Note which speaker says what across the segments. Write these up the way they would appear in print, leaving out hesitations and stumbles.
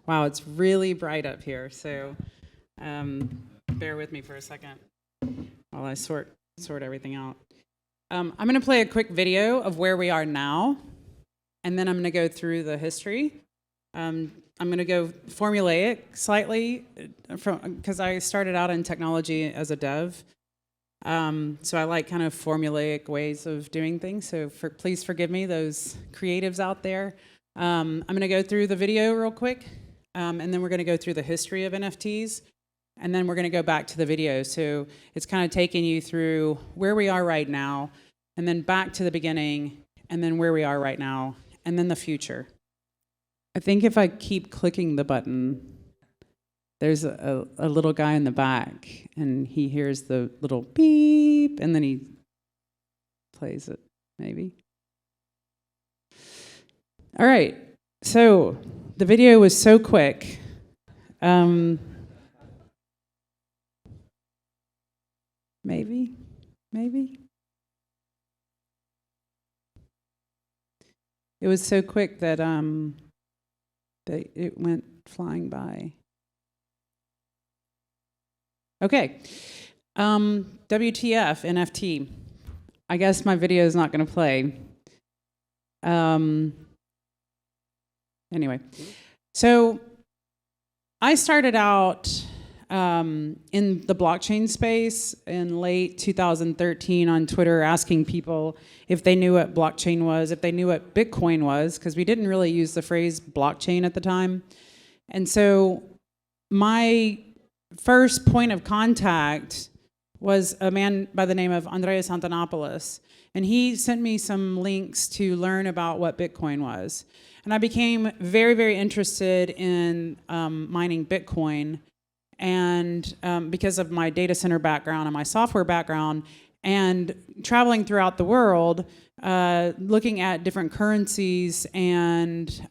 Speaker 1: Wow, it's really bright up here, so bear with me for a second while I sort everything out. I'm going to play a quick video of where we are now, and then I'm going to go through the history. I'm going to go formulaic slightly, because I started out in technology as a dev. So I like kind of formulaic ways of doing things. So please forgive me, those creatives out there. I'm going to go through the video real quick, and then we're going to go through the history of NFTs, and then we're going to go back to the video. So it's kind of taking you through where we are right now, and then back to the beginning, and then where we are right now, and then the future. I think if I keep clicking the button, there's a little guy in the back, and he hears the little beep, and then he plays it, maybe. All right, so the video was so quick. Maybe. It was so quick that it went flying by. Okay, WTF, NFT. I guess my video is not going to play. Anyway, so I started out in the blockchain space in late 2013 on Twitter, asking people if they knew what blockchain was, if they knew what Bitcoin was, because we didn't really use the phrase blockchain at the time. And so my first point of contact was a man by the name of Andreas Antonopoulos, and he sent me some links to learn about what Bitcoin was. And I became very, very interested in mining Bitcoin, and because of my data center background and my software background, and traveling throughout the world, looking at different currencies and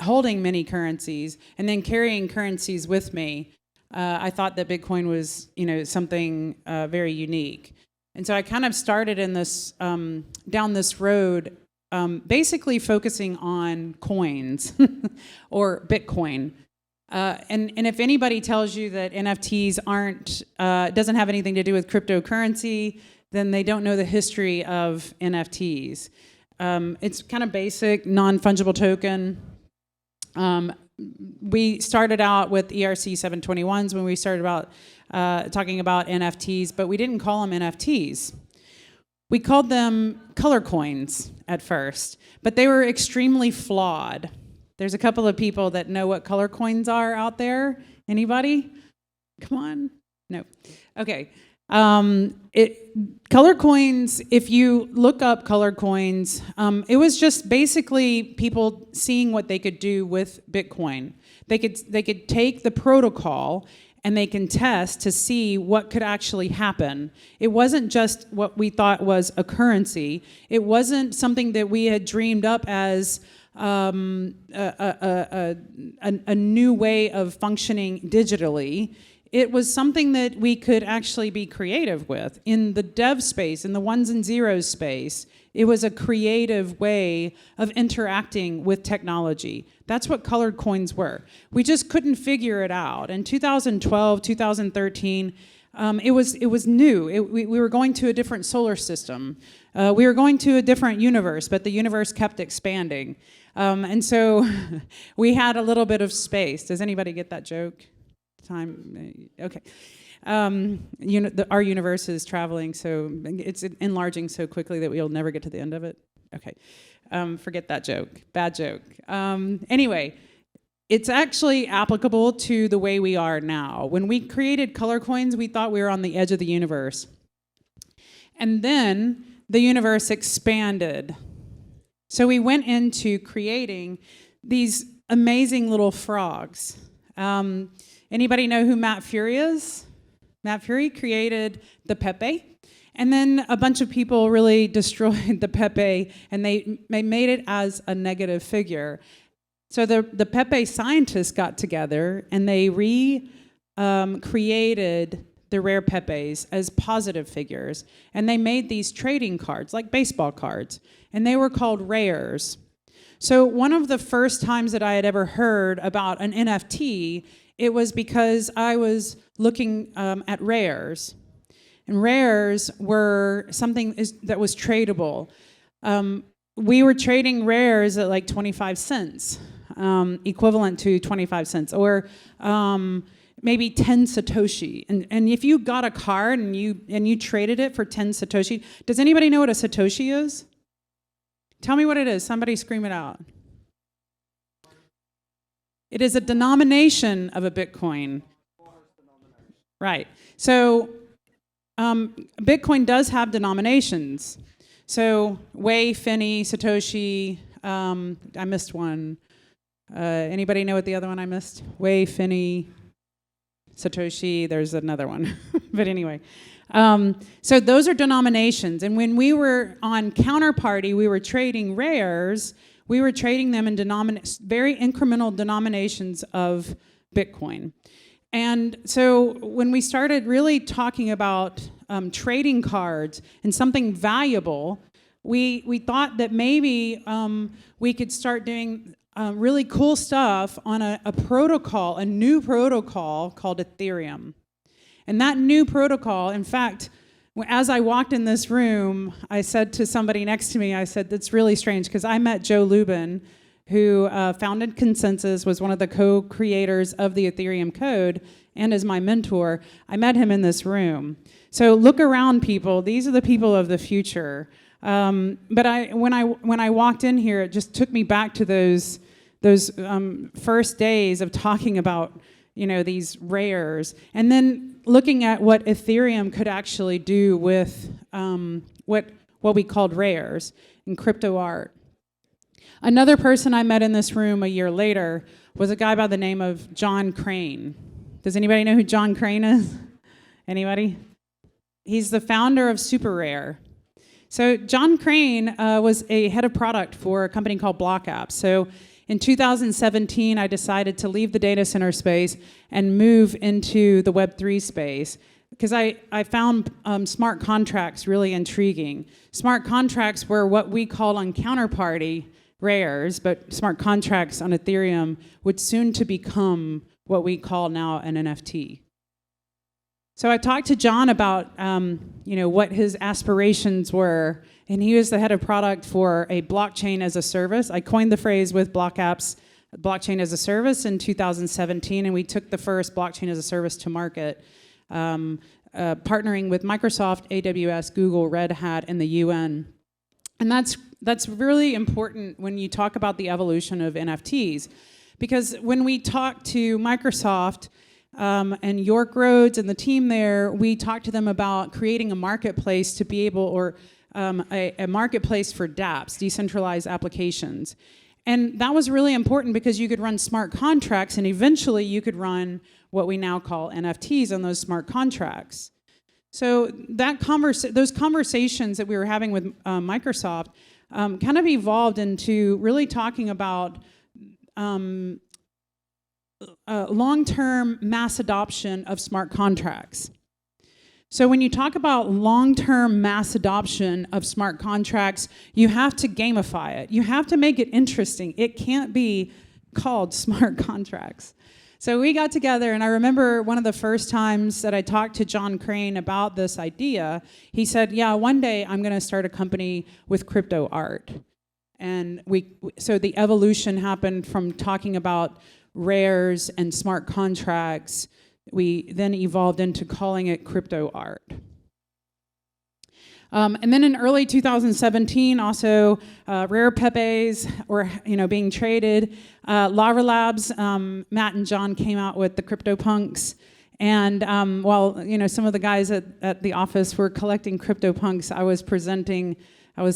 Speaker 1: holding many currencies, and then carrying currencies with me. I thought that Bitcoin was, something very unique. And so I kind of started in this, down this road, basically focusing on coins or Bitcoin. And if anybody tells you that NFTs doesn't have anything to do with cryptocurrency, then they don't know the history of NFTs. It's kind of basic, non-fungible token. We started out with ERC 721s when we started talking about NFTs, but we didn't call them NFTs. We called them color coins at first, but they were extremely flawed. There's a couple of people that know what color coins are out there. Anybody? Come on. No. Okay. Color coins, if you look up color coins, it was just basically people seeing what they could do with Bitcoin. They could take the protocol and they can test to see what could actually happen. It wasn't just what we thought was a currency. It wasn't something that we had dreamed up as a new way of functioning digitally. It was something that we could actually be creative with. In the dev space, in the ones and zeros space, it was a creative way of interacting with technology. That's what colored coins were. We just couldn't figure it out. In 2012, 2013, it was new. We were going to a different solar system. We were going to a different universe, but the universe kept expanding. And so we had a little bit of space. Does anybody get that joke? Time, okay. Our universe is traveling, so it's enlarging so quickly that we'll never get to the end of it. Okay, forget that joke. Bad joke. Anyway, it's actually applicable to the way we are now. When we created color coins, we thought we were on the edge of the universe. And then the universe expanded. So we went into creating these amazing little frogs. Anybody know who Matt Fury is? Matt Fury created the Pepe, and then a bunch of people really destroyed the Pepe, and they made it as a negative figure. So the Pepe scientists got together, and they created the rare Pepes as positive figures, and they made these trading cards, like baseball cards, and they were called rares. So one of the first times that I had ever heard about an NFT, it was because I was looking at rares. And rares were something that was tradable. We were trading rares at like 25 cents, equivalent to 25 cents, or maybe 10 Satoshi. And if you got a card and you traded it for 10 Satoshi, does anybody know what a Satoshi is? Tell me what it is. Somebody scream it out. It is a denomination of a Bitcoin. Right. So Bitcoin does have denominations. So Wei, Finny, Satoshi, I missed one. Anybody know what the other one I missed? Wei, Finny, Satoshi, there's another one. But anyway. So those are denominations. And when we were on Counterparty, we were trading rares. We were trading them in very incremental denominations of Bitcoin. And so when we started really talking about trading cards and something valuable, we thought that maybe we could start doing really cool stuff on a protocol, a new protocol called Ethereum. And that new protocol, in fact, as I walked in this room, I said to somebody next to me, I said, that's really strange, because I met Joe Lubin, who founded Consensus, was one of the co-creators of the Ethereum code, and is my mentor. I met him in this room. So look around, people. These are the people of the future. But when I walked in here, it just took me back to those first days of talking about these rares, and then looking at what Ethereum could actually do with what we called rares in crypto art. Another person I met in this room a year later was a guy by the name of John Crane. Does anybody know who John Crane is? Anybody? He's the founder of Super Rare. So John Crane was a head of product for a company called Block Apps. So in 2017, I decided to leave the data center space and move into the Web3 space because I found smart contracts really intriguing. Smart contracts were what we call on Counterparty rares, but smart contracts on Ethereum would soon to become what we call now an NFT. So I talked to John about what his aspirations were, and he was the head of product for a blockchain as a service. I coined the phrase with Block Apps, blockchain as a service in 2017, and we took the first blockchain as a service to market, partnering with Microsoft, AWS, Google, Red Hat, and the UN. And that's really important when you talk about the evolution of NFTs, because when we talk to Microsoft, and York Rhodes and the team there, we talked to them about creating a marketplace to be able, or a marketplace for dApps, decentralized applications. And that was really important because you could run smart contracts, and eventually you could run what we now call NFTs on those smart contracts. So those conversations that we were having with Microsoft kind of evolved into really talking about long-term mass adoption of smart contracts. So when you talk about long-term mass adoption of smart contracts, you have to gamify it. You have to make it interesting. It can't be called smart contracts. So we got together, and I remember one of the first times that I talked to John Crane about this idea, he said, yeah, one day I'm going to start a company with crypto art. And so the evolution happened from talking about rares and smart contracts. We then evolved into calling it crypto art. And then in early 2017, also rare Pepes were being traded. Lava Labs, Matt and John came out with the CryptoPunks. And while some of the guys at the office were collecting CryptoPunks, I was presenting. I'm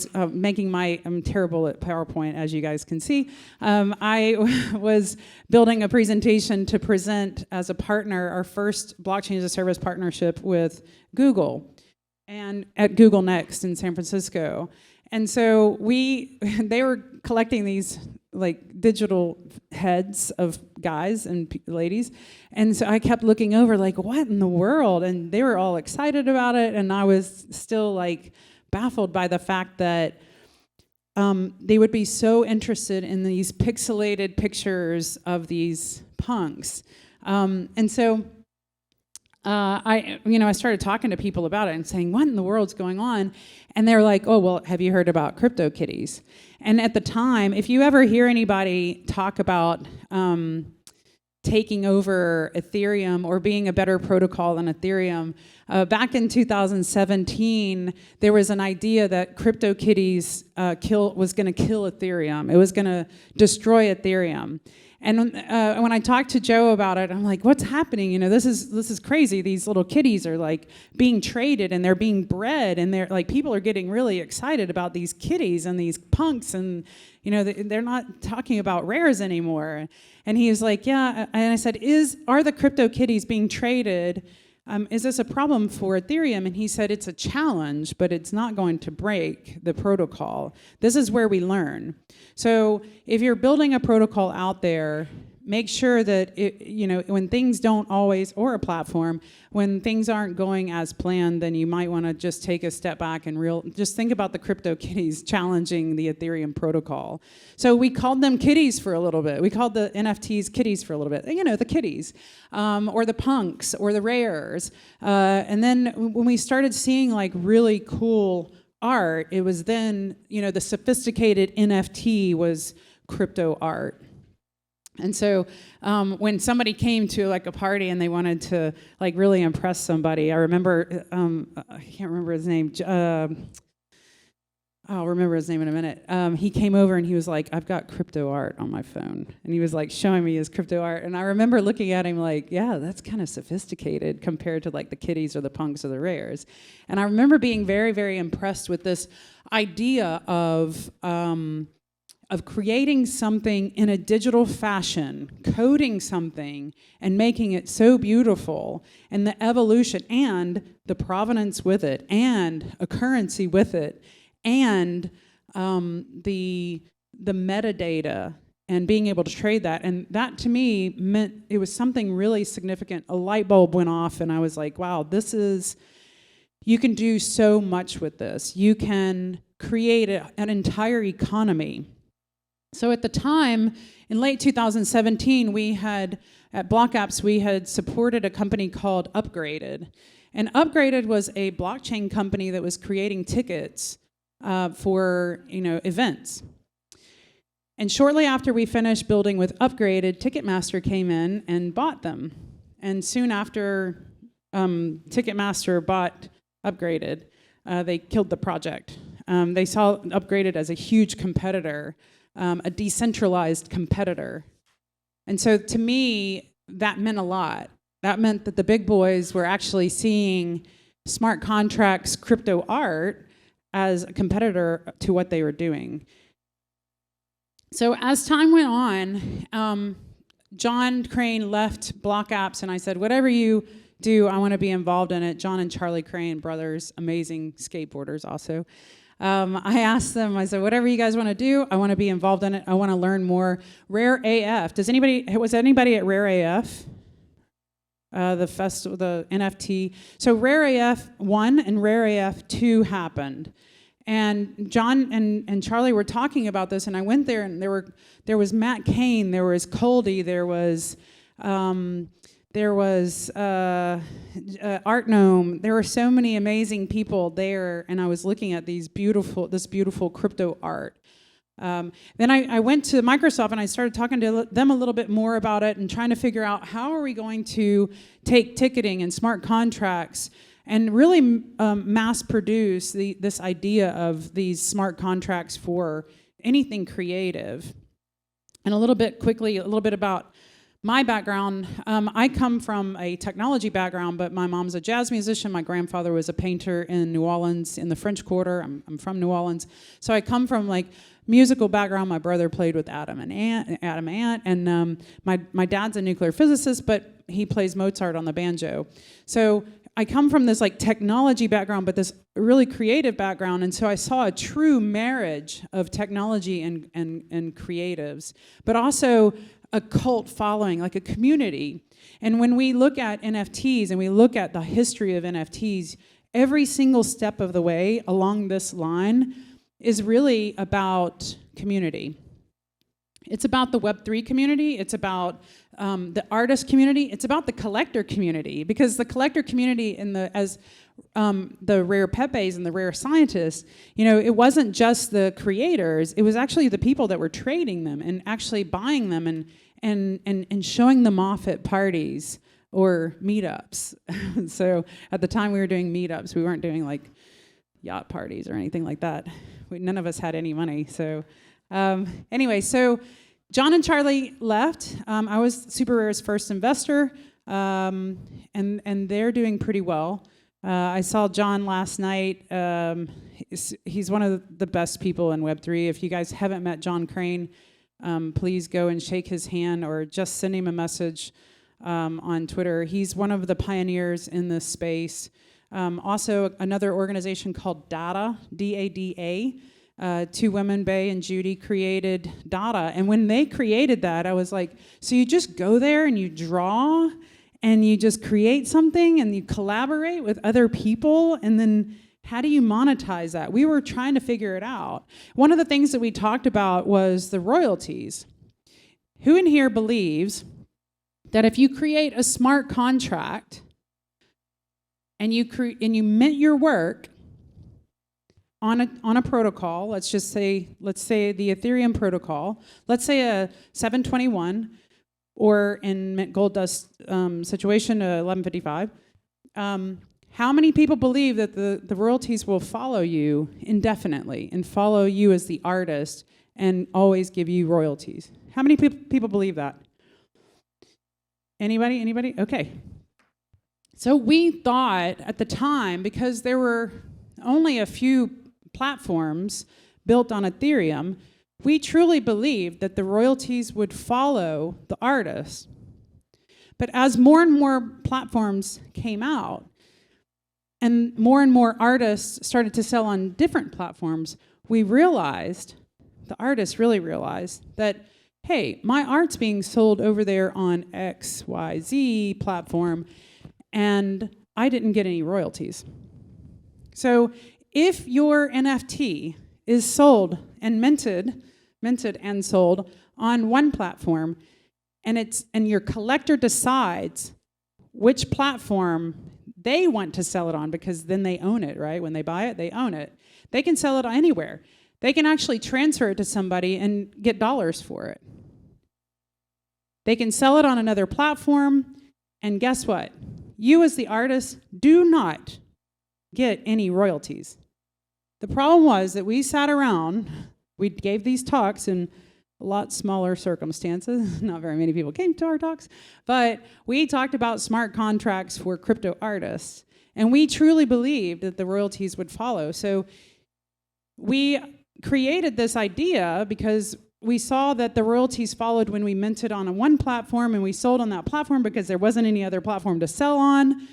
Speaker 1: terrible at PowerPoint, as you guys can see. I was building a presentation to present as a partner our first blockchain as a service partnership with Google, and at Google Next in San Francisco. And so they were collecting these like digital heads of guys and ladies. And so I kept looking over like, what in the world? And they were all excited about it. And I was still like baffled by the fact that they would be so interested in these pixelated pictures of these punks. And so I started talking to people about it and saying, what in the world's going on? And they're like, oh, well, have you heard about CryptoKitties? And at the time, if you ever hear anybody talk about taking over Ethereum or being a better protocol than Ethereum, back in 2017, there was an idea that CryptoKitties was going to kill Ethereum. It was going to destroy Ethereum. And when I talked to Joe about it, I'm like, what's happening? This is crazy. These little kitties are like being traded and they're being bred, and they're like, people are getting really excited about these kitties and these punks, and they're not talking about rares anymore. And he was like, yeah. And I said, are the crypto kitties being traded? Is this a problem for Ethereum? And he said, it's a challenge, but it's not going to break the protocol. This is where we learn. So if you're building a protocol out there, make sure that when things don't always, or a platform, when things aren't going as planned, then you might want to just take a step back and just think about the crypto kitties challenging the Ethereum protocol. So we called them kitties for a little bit. We called the NFTs kitties for a little bit. The kitties, or the punks, or the rares. And then when we started seeing like really cool art, it was then, the sophisticated NFT was crypto art. And so when somebody came to like a party and they wanted to like really impress somebody, I remember, I can't remember his name. I'll remember his name in a minute. He came over and he was like, I've got crypto art on my phone. And he was like showing me his crypto art. And I remember looking at him like, yeah, that's kind of sophisticated compared to like the kitties or the punks or the rares. And I remember being very, very impressed with this idea of creating something in a digital fashion, coding something, and making it so beautiful, and the evolution, and the provenance with it, and a currency with it, and the metadata, and being able to trade that. And that, to me, meant it was something really significant. A light bulb went off, and I was like, wow, you can do so much with this. You can create an entire economy. So at the time, in late 2017, at Block Apps, we had supported a company called Upgraded. And Upgraded was a blockchain company that was creating tickets for events. And shortly after we finished building with Upgraded, Ticketmaster came in and bought them. And soon after Ticketmaster bought Upgraded, they killed the project. They saw Upgraded as a huge competitor. A decentralized competitor. And so to me, that meant a lot. That meant that the big boys were actually seeing smart contracts, crypto art, as a competitor to what they were doing. So as time went on, John Crane left Block Apps, and I said, whatever you do, I want to be involved in it. John and Charlie Crane, brothers, amazing skateboarders also. I asked them, I said, whatever you guys want to do, I want to be involved in it. I want to learn more. Rare AF. Was anybody at Rare AF? The festival, the NFT. So Rare AF 1 and Rare AF 2 happened. And John and Charlie were talking about this, and I went there, and there was Matt Cain, there was Coldy, there was Art Gnome. There were so many amazing people there, and I was looking at this beautiful crypto art. Then I went to Microsoft and I started talking to them a little bit more about it and trying to figure out how are we going to take ticketing and smart contracts and really mass produce this idea of these smart contracts for anything creative. And a little bit about my background. I come from a technology background, but my mom's a jazz musician. My grandfather was a painter in New Orleans in the French Quarter. I'm from New Orleans. So I come from like musical background. My brother played with Adam Ant, and my dad's a nuclear physicist, but he plays Mozart on the banjo. So I come from this like technology background, but this really creative background, and so I saw a true marriage of technology and creatives, but also a cult following, like a community. And when we look at NFTs and we look at the history of NFTs, every single step of the way along this line, is really about community. It's about the Web3 community. It's about the artist community. It's about the collector community, because the collector community as the rare Pepes and the rare scientists, it wasn't just the creators. It was actually the people that were trading them and actually buying them and showing them off at parties or meetups. So at the time we were doing meetups. We weren't doing like yacht parties or anything like that. None of us had any money. So anyway, so John and Charlie left. I was Super Rare's first investor, and they're doing pretty well. I saw John last night. He's one of the best people in Web3. If you guys haven't met John Crane, please go and shake his hand or just send him a message on Twitter. He's one of the pioneers in this space. Also, another organization called DADA, D-A-D-A. Two women, Bay and Judy, created DADA. And when they created that, I was like, so you just go there and you draw and you just create something and you collaborate with other people, and then how do you monetize that? We were trying to figure it out. One of the things that we talked about was the royalties. Who in here believes that if you create a smart contract and you mint your work on a protocol, let's say the Ethereum protocol, let's say a 721, or in Mint Gold Dust situation, 1155, how many people believe that the royalties will follow you indefinitely and follow you as the artist and always give you royalties? How many people believe that? Anybody? Okay. So we thought at the time, because there were only a few platforms built on Ethereum, we truly believed that the royalties would follow the artist. But as more and more platforms came out and more artists started to sell on different platforms, we realized, the artists really realized, that, hey, my art's being sold over there on XYZ platform, and I didn't get any royalties. So if your NFT is sold and minted and sold on one platform, and your collector decides which platform they want to sell it on, because then they own it, right? When they buy it, they own it. They can sell it anywhere. They can actually transfer it to somebody and get dollars for it. They can sell it on another platform, and guess what? You as the artist do not get any royalties. The problem was that we sat around, we gave these talks in a lot smaller circumstances. Not very many people came to our talks, but we talked about smart contracts for crypto artists, and we truly believed that the royalties would follow. So we created this idea because we saw that the royalties followed when we minted on one platform and we sold on that platform because there wasn't any other platform to sell on.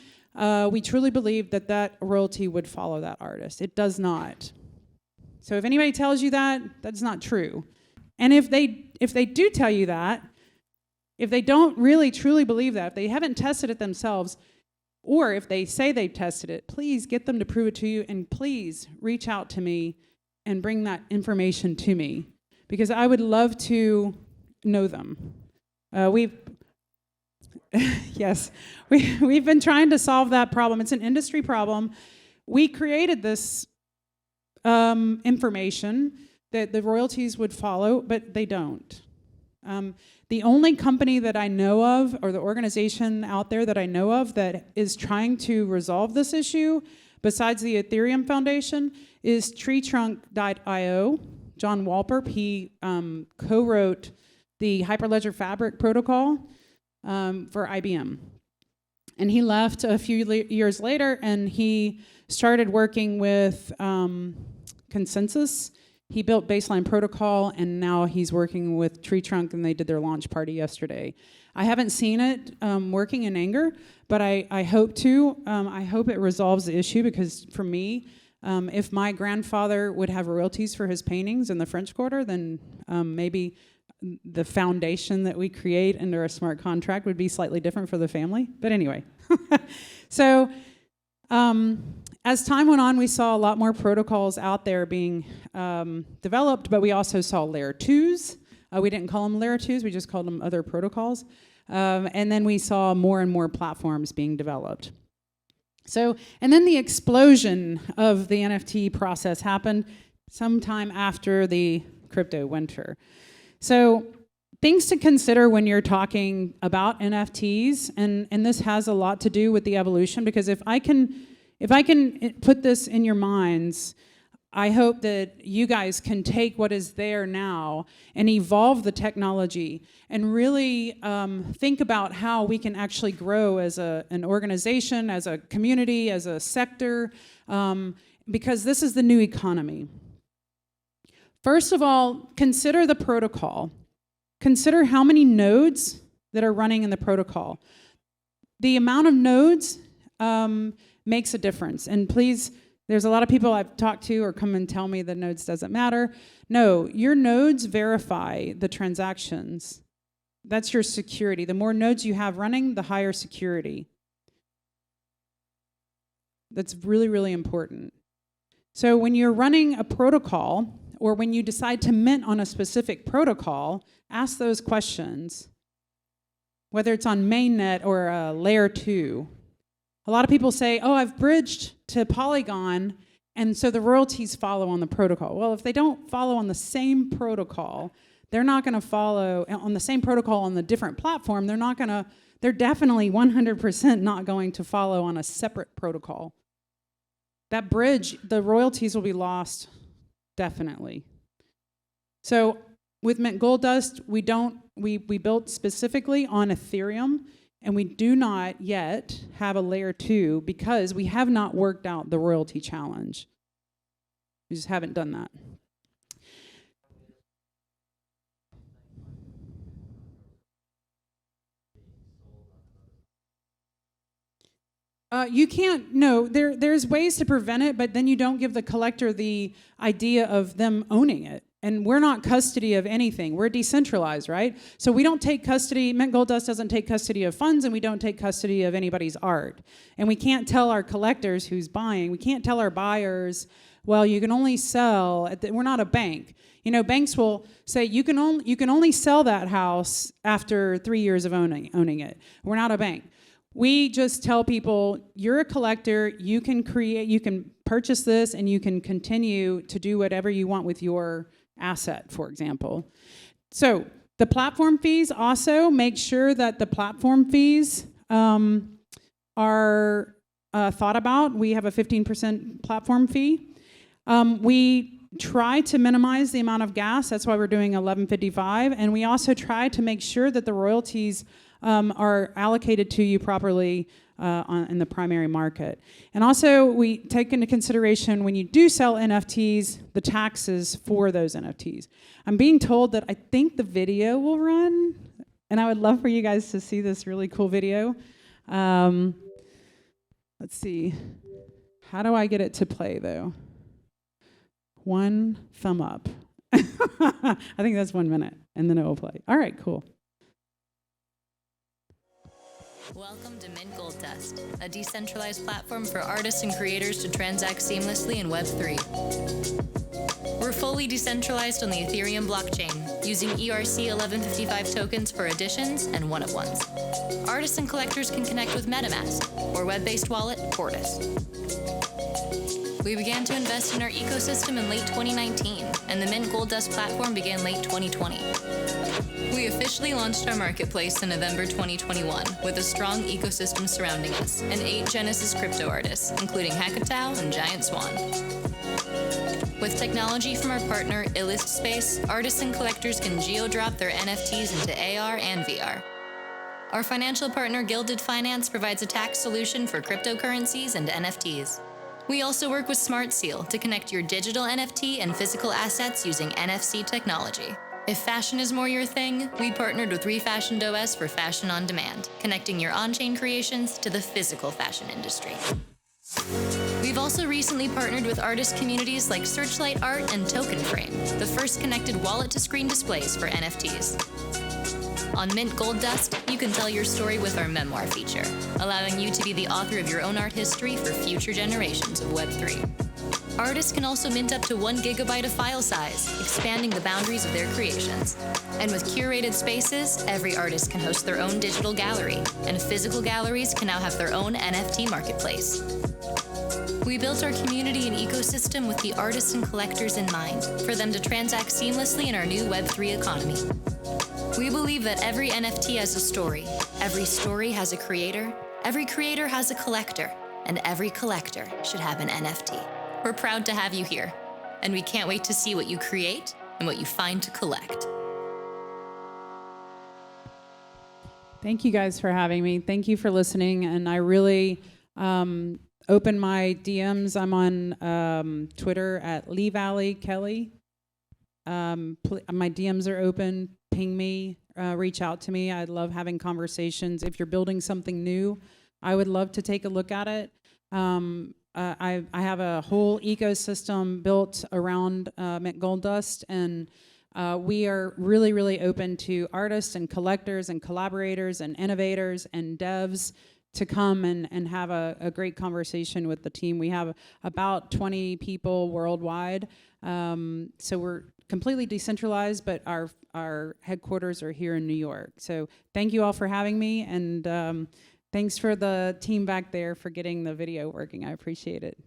Speaker 1: We truly believed that royalty would follow that artist. It does not. So if anybody tells you that, that's not true. And if they do tell you that, if they don't really truly believe that, if they haven't tested it themselves, or if they say they've tested it, please get them to prove it to you, and please reach out to me and bring that information to me, because I would love to know them. We've been trying to solve that problem. It's an industry problem. We created this information that the royalties would follow, but they don't. The only company that I know of, or the organization out there that I know of that is trying to resolve this issue, besides the Ethereum Foundation, is treetrunk.io. John Walperp, he co-wrote the Hyperledger Fabric protocol for IBM. And he left a few years later, and he started working with Consensus. He built Baseline Protocol, and now he's working with Tree Trunk, and they did their launch party yesterday. I haven't seen it working in anger, but I hope to. I hope it resolves the issue, because for me, if my grandfather would have royalties for his paintings in the French Quarter, then maybe the foundation that we create under a smart contract would be slightly different for the family. But anyway, so as time went on, we saw a lot more protocols out there being developed, but we also saw layer 2s. We didn't call them layer 2s, we just called them other protocols. And then we saw more and more platforms being developed. So, and then the explosion of the NFT process happened sometime after the crypto winter. So, things to consider when you're talking about NFTs, and this has a lot to do with the evolution, because if I can put this in your minds, I hope that you guys can take what is there now and evolve the technology and really think about how we can actually grow as an organization, as a community, as a sector, because this is the new economy. First of all, consider the protocol. Consider how many nodes that are running in the protocol. The amount of nodes makes a difference. And please, there's a lot of people I've talked to or come and tell me that nodes doesn't matter. No, your nodes verify the transactions. That's your security. The more nodes you have running, the higher security. That's really, really important. So when you're running a protocol, or when you decide to mint on a specific protocol, ask those questions, whether it's on mainnet or layer 2. A lot of people say, oh, I've bridged to Polygon, and so the royalties follow on the protocol. Well, if they don't follow on the same protocol, they're not going to follow on the same protocol on the different platform. They're definitely 100% not going to follow on a separate protocol. That bridge, the royalties will be lost, definitely. So with Mint Gold Dust, we built specifically on Ethereum, and we do not yet have a layer 2 because we have not worked out the royalty challenge. We just haven't done that. You can't, no, there's ways to prevent it, but then you don't give the collector the idea of them owning it. And we're not custody of anything. We're decentralized, right? So we don't take custody, Mint Gold Dust doesn't take custody of funds, and we don't take custody of anybody's art. And we can't tell our collectors who's buying, we can't tell our buyers, well, you can only sell, we're not a bank. You know, banks will say, you can only sell that house after 3 years of owning it. We're not a bank. We just tell people, you're a collector, you can purchase this, and you can continue to do whatever you want with your asset, for example. So the platform fees also, make sure that the platform fees are thought about. We have a 15% platform fee. We try to minimize the amount of gas. That's why we're doing $11.55. And we also try to make sure that the royalties are allocated to you properly in the primary market. And also, we take into consideration when you do sell NFTs, the taxes for those NFTs. I'm being told that I think the video will run, and I would love for you guys to see this really cool video. Let's see. How do I get it to play, though? 1 thumb up. I think that's 1 minute, and then it will play. All right, cool.
Speaker 2: Welcome to Mint Gold Dust, a decentralized platform for artists and creators to transact seamlessly in Web3. We're fully decentralized on the Ethereum blockchain, using ERC 1155 tokens for additions and one-of-ones. Artists and collectors can connect with MetaMask or web-based wallet Portis. We began to invest in our ecosystem in late 2019, and the Mint Gold Dust platform began late 2020. We officially launched our marketplace in November 2021 with a strong ecosystem surrounding us and 8 Genesis crypto artists, including Hackatow and Giant Swan. With technology from our partner Illust Space, artists and collectors can geo-drop their NFTs into AR and VR. Our financial partner Gilded Finance provides a tax solution for cryptocurrencies and NFTs. We also work with Smart Seal to connect your digital NFT and physical assets using NFC technology. If fashion is more your thing, we partnered with Refashioned.OS for fashion on demand, connecting your on-chain creations to the physical fashion industry. We've also recently partnered with artist communities like Searchlight Art and Token Frame, the first connected wallet-to-screen displays for NFTs. On Mint Gold Dust, you can tell your story with our memoir feature, allowing you to be the author of your own art history for future generations of Web3. Artists can also mint up to 1 gigabyte of file size, expanding the boundaries of their creations. And with curated spaces, every artist can host their own digital gallery, and physical galleries can now have their own NFT marketplace. We built our community and ecosystem with the artists and collectors in mind, for them to transact seamlessly in our new Web3 economy. We believe that every NFT has a story, every story has a creator, every creator has a collector, and every collector should have an NFT. We're proud to have you here, and we can't wait to see what you create and what you find to collect.
Speaker 1: Thank you guys for having me. Thank you for listening. And I really open my DMs. I'm on Twitter at Levalley Kelly. My DMs are open. Ping me, reach out to me. I love having conversations. If you're building something new, I would love to take a look at it. I have a whole ecosystem built around Mint Gold Dust, and we are really, really open to artists and collectors and collaborators and innovators and devs to come and have a great conversation with the team. We have about 20 people worldwide, so we're completely decentralized, but our headquarters are here in New York. So thank you all for having me, and thanks for the team back there for getting the video working. I appreciate it.